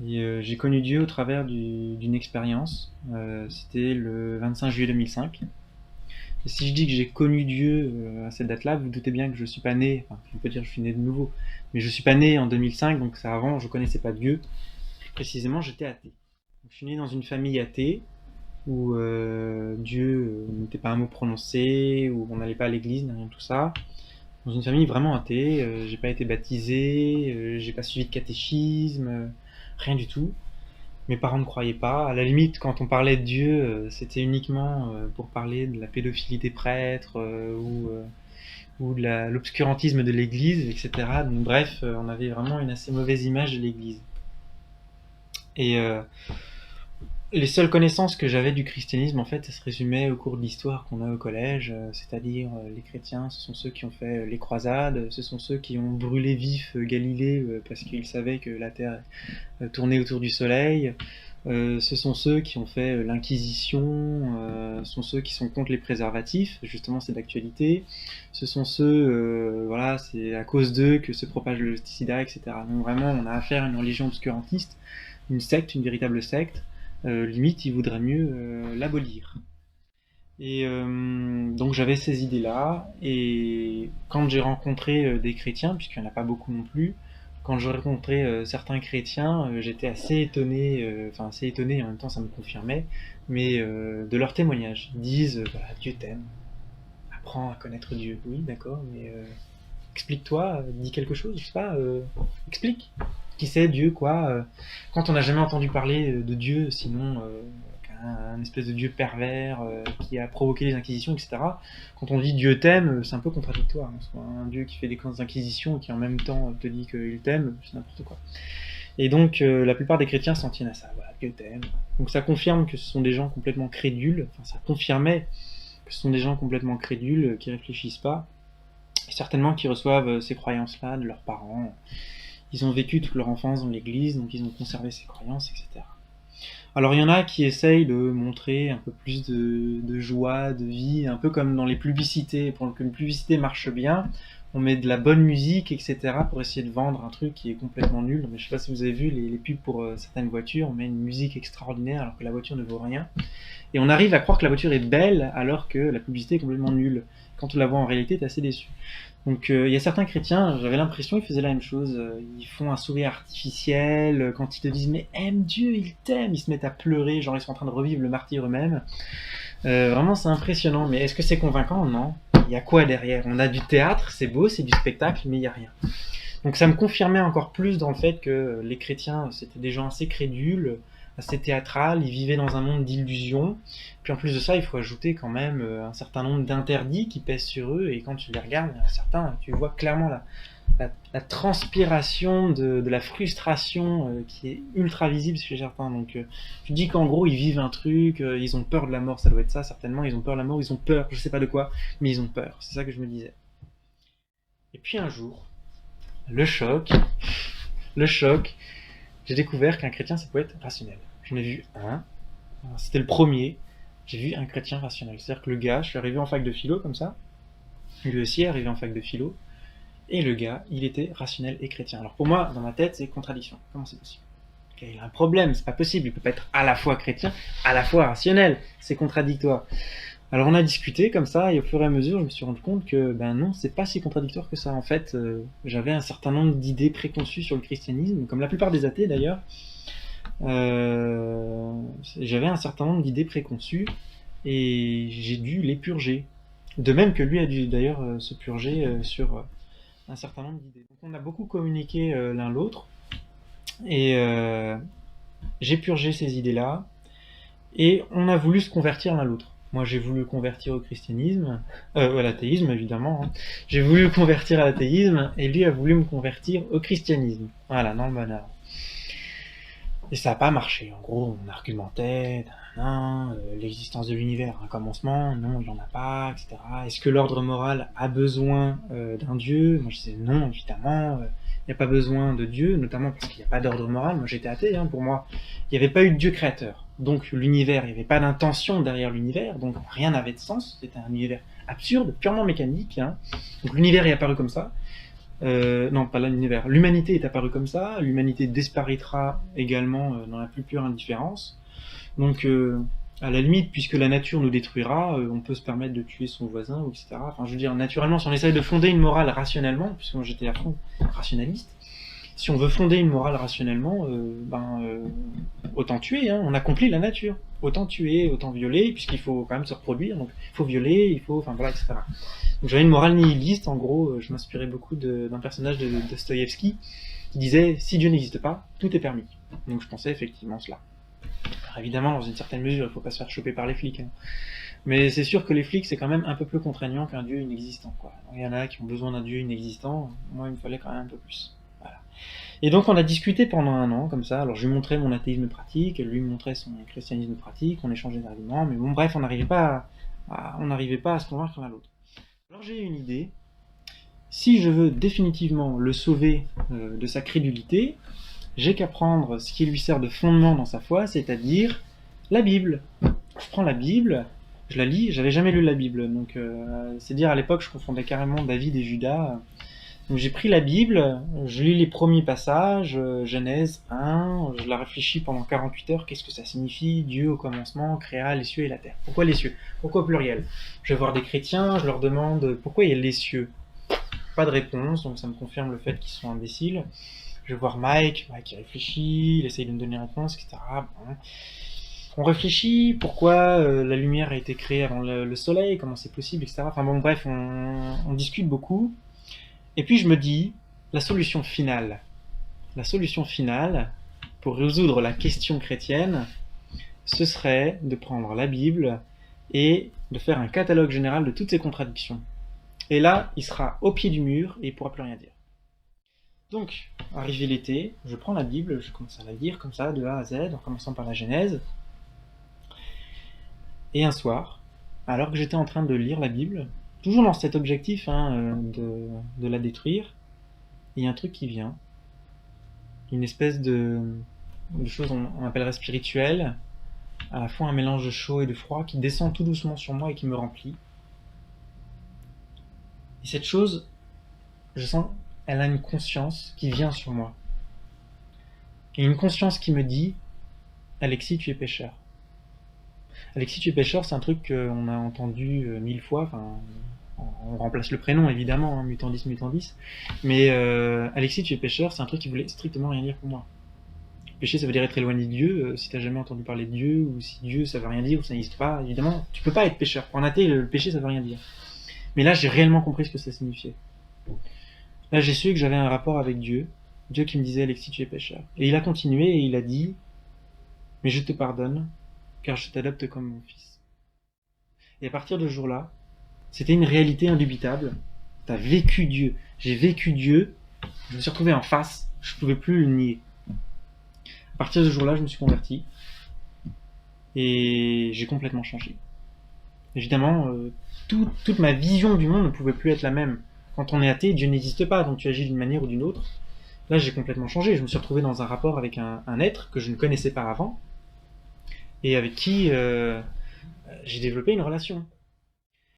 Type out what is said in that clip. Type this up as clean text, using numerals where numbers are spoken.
Et j'ai connu Dieu au travers d'une expérience. C'était le 25 juillet 2005. Et si je dis que j'ai connu Dieu à cette date-là, vous, vous doutez bien que je suis pas né, enfin, on peut dire que je suis né de nouveau, mais je suis pas né en 2005, donc ça avant, je connaissais pas Dieu. Plus précisément, j'étais athée. Donc, je suis né dans une famille athée, où Dieu n'était pas un mot prononcé, où on n'allait pas à l'église, rien de tout ça. Dans une famille vraiment athée, j'ai pas été baptisé, j'ai pas suivi de catéchisme, rien du tout. Mes parents ne croyaient pas. À la limite, quand on parlait de Dieu, c'était uniquement pour parler de la pédophilie des prêtres ou de l'obscurantisme de l'Église, etc. Donc bref, on avait vraiment une assez mauvaise image de l'Église. Et les seules connaissances que j'avais du christianisme, en fait, ça se résumait au cours de l'histoire qu'on a au collège, c'est-à-dire les chrétiens, ce sont ceux qui ont fait les croisades, ce sont ceux qui ont brûlé vif Galilée parce qu'ils savaient que la Terre tournait autour du Soleil. Ce sont ceux qui ont fait l'Inquisition, ce sont ceux qui sont contre les préservatifs, justement c'est d'actualité. Ce sont ceux, voilà, c'est à cause d'eux que se propage le sida, etc. Donc vraiment, on a affaire à une religion obscurantiste, une secte, une véritable secte. Limite, il vaudrait mieux l'abolir. Et donc j'avais ces idées-là, et quand j'ai rencontré des chrétiens, puisqu'il n'y en a pas beaucoup non plus, quand j'ai rencontré certains chrétiens, j'étais assez étonné, enfin assez étonné, et en même temps ça me confirmait, mais de leurs témoignages. Ils disent, voilà, Dieu t'aime, apprends à connaître Dieu. Oui, d'accord, mais explique-toi, dis quelque chose, je sais pas, explique. Qui c'est Dieu, quoi quand on n'a jamais entendu parler de Dieu, sinon un espèce de Dieu pervers qui a provoqué les inquisitions, etc. Quand on dit Dieu t'aime, c'est un peu contradictoire. Hein. Soit un Dieu qui fait des inquisitions et qui en même temps te dit qu'il t'aime, c'est n'importe quoi. Et donc la plupart des chrétiens s'en tiennent à ça. Voilà, Dieu t'aime. Donc ça confirme que ce sont des gens complètement crédules. Enfin, ça confirmait que ce sont des gens complètement crédules qui réfléchissent pas. Et certainement qui reçoivent ces croyances-là de leurs parents. Ils ont vécu toute leur enfance dans l'église, donc ils ont conservé ces croyances, etc. Alors il y en a qui essayent de montrer un peu plus de joie, de vie, un peu comme dans les publicités. Pour que une publicité marche bien, on met de la bonne musique, etc. pour essayer de vendre un truc qui est complètement nul. Mais je sais pas si vous avez vu les pubs pour certaines voitures, on met une musique extraordinaire alors que la voiture ne vaut rien. Et on arrive à croire que la voiture est belle alors que la publicité est complètement nulle. Quand on la voit en réalité, t'es assez déçu. Donc il y a certains chrétiens, j'avais l'impression qu'ils faisaient la même chose. Ils font un sourire artificiel. Quand ils te disent mais aime Dieu, il t'aime, ils se mettent à pleurer, genre ils sont en train de revivre le martyre eux-mêmes. Vraiment c'est impressionnant, mais est-ce que c'est convaincant? Non. Il y a quoi derrière? On a du théâtre, c'est beau, c'est du spectacle, mais il n'y a rien. Donc ça me confirmait encore plus dans le fait que les chrétiens, c'était des gens assez crédules, assez théâtrales, ils vivaient dans un monde d'illusions. Puis en plus de ça, il faut ajouter quand même un certain nombre d'interdits qui pèsent sur eux, et quand tu les regardes, il y en a certains, tu vois clairement la transpiration de la frustration qui est ultra visible chez certains. Donc tu dis qu'en gros, ils vivent un truc, ils ont peur de la mort, ça doit être ça certainement, ils ont peur de la mort, ils ont peur, je sais pas de quoi, mais ils ont peur, c'est ça que je me disais. Et puis un jour, le choc, le choc, j'ai découvert qu'un chrétien, ça pouvait être rationnel. J'en ai vu un, c'était le premier, j'ai vu un chrétien rationnel. C'est-à-dire que le gars, je suis arrivé en fac de philo comme ça, lui aussi est arrivé en fac de philo, et le gars, il était rationnel et chrétien. Alors pour moi, dans ma tête, c'est contradiction. Comment c'est possible? Il a un problème, c'est pas possible, il peut pas être à la fois chrétien, à la fois rationnel, c'est contradictoire. Alors on a discuté comme ça, et au fur et à mesure, je me suis rendu compte que ben non, c'est pas si contradictoire que ça. En fait, j'avais un certain nombre d'idées préconçues sur le christianisme, comme la plupart des athées d'ailleurs. Euh, J'avais un certain nombre d'idées préconçues, et j'ai dû les purger. De même que lui a dû d'ailleurs se purger sur un certain nombre d'idées. Donc on a beaucoup communiqué l'un l'autre, et j'ai purgé ces idées-là, et on a voulu se convertir l'un l'autre. Moi, j'ai voulu convertir au christianisme, à l'athéisme évidemment. Hein. J'ai voulu me convertir à l'athéisme, et lui a voulu me convertir au christianisme. Voilà, dans le bon ordre. Et ça n'a pas marché. En gros, on argumentait, l'existence de l'univers, un commencement, non, il n'y en a pas, etc. Est-ce que l'ordre moral a besoin d'un Dieu? Moi, je disais non, évidemment, il n'y a pas besoin de Dieu, notamment parce qu'il n'y a pas d'ordre moral. Moi, j'étais athée, hein, pour moi. Il n'y avait pas eu de Dieu créateur. Donc, l'univers, il n'y avait pas d'intention derrière l'univers, donc rien n'avait de sens. C'était un univers absurde, purement mécanique. Hein. Donc, l'univers est apparu comme ça. Non, pas l'univers. L'humanité est apparue comme ça, l'humanité disparaîtra également dans la plus pure indifférence. Donc, à la limite, puisque la nature nous détruira, on peut se permettre de tuer son voisin, etc. Enfin, je veux dire, naturellement, si on essaye de fonder une morale rationnellement, puisque moi j'étais à fond rationaliste, si on veut fonder une morale rationnellement, autant tuer, hein, on accomplit la nature. Autant tuer, autant violer, puisqu'il faut quand même se reproduire, donc il faut violer, il faut, enfin voilà, etc. Donc j'avais une morale nihiliste, en gros, je m'inspirais beaucoup d'un personnage de Dostoïevski qui disait si Dieu n'existe pas, tout est permis. Donc je pensais effectivement cela. Alors évidemment, dans une certaine mesure, il ne faut pas se faire choper par les flics. Hein. Mais c'est sûr que les flics, c'est quand même un peu plus contraignant qu'un Dieu inexistant. Quoi. Il y en a qui ont besoin d'un Dieu inexistant, moi il me fallait quand même un peu plus. Voilà. Et donc on a discuté pendant un an, comme ça. Alors je lui montrais mon athéisme pratique, lui me montrait son christianisme pratique, on échangeait des arguments, mais bon bref, on n'arrivait pas à se convaincre l'un à l'autre. Alors j'ai une idée. Si je veux définitivement le sauver de sa crédulité, j'ai qu'à prendre ce qui lui sert de fondement dans sa foi, c'est-à-dire la Bible. Je prends la Bible, je la lis, j'avais jamais lu la Bible, donc c'est dire à l'époque je confondais carrément David et Judas. Donc j'ai pris la Bible, je lis les premiers passages, Genèse 1, je la réfléchis pendant 48 heures, qu'est-ce que ça signifie? Dieu au commencement créa les cieux et la terre. Pourquoi les cieux? Pourquoi au pluriel? Je vais voir des chrétiens, je leur demande pourquoi il y a les cieux. Pas de réponse, donc ça me confirme le fait qu'ils sont imbéciles. Je vais voir Mike il réfléchit, il essaye de me donner une réponse, etc. Bon. On réfléchit, pourquoi la lumière a été créée avant le soleil, comment c'est possible, etc. Enfin bon, bref, on discute beaucoup. Et puis je me dis, la solution finale pour résoudre la question chrétienne, ce serait de prendre la Bible et de faire un catalogue général de toutes ces contradictions. Et là, il sera au pied du mur et il ne pourra plus rien dire. Donc, arrivé l'été, je prends la Bible, je commence à la lire comme ça, de A à Z, en commençant par la Genèse. Et un soir, alors que j'étais en train de lire la Bible, toujours dans cet objectif de la détruire, il y a un truc qui vient. Une espèce de chose on appellerait spirituelle, à la fois un mélange de chaud et de froid qui descend tout doucement sur moi et qui me remplit. Et cette chose, je sens, elle a une conscience qui vient sur moi. Et une conscience qui me dit, Alexis, tu es pécheur. Alexis, tu es pécheur, c'est un truc qu'on a entendu 1000 fois, enfin, on remplace le prénom évidemment, hein, mutandis, mutandis, mais Alexis, tu es pécheur, c'est un truc qui voulait strictement rien dire pour moi. Péché, ça veut dire être éloigné de Dieu, si t'as jamais entendu parler de Dieu, ou si Dieu ça veut rien dire, ou ça n'existe pas, évidemment, tu peux pas être pécheur. Pour un athée, le péché ça veut rien dire. Mais là, j'ai réellement compris ce que ça signifiait. Là, j'ai su que j'avais un rapport avec Dieu, Dieu qui me disait Alexis, tu es pécheur. Et il a continué et il a dit, mais je te pardonne, car je t'adopte comme mon fils. Et à partir de ce jour-là, c'était une réalité indubitable. T'as vécu Dieu. J'ai vécu Dieu. Je me suis retrouvé en face. Je pouvais plus le nier. À partir de ce jour-là, je me suis converti. Et j'ai complètement changé. Évidemment, toute ma vision du monde ne pouvait plus être la même. Quand on est athée, Dieu n'existe pas, donc tu agis d'une manière ou d'une autre. Là, j'ai complètement changé. Je me suis retrouvé dans un rapport avec un être que je ne connaissais pas avant et avec qui j'ai développé une relation.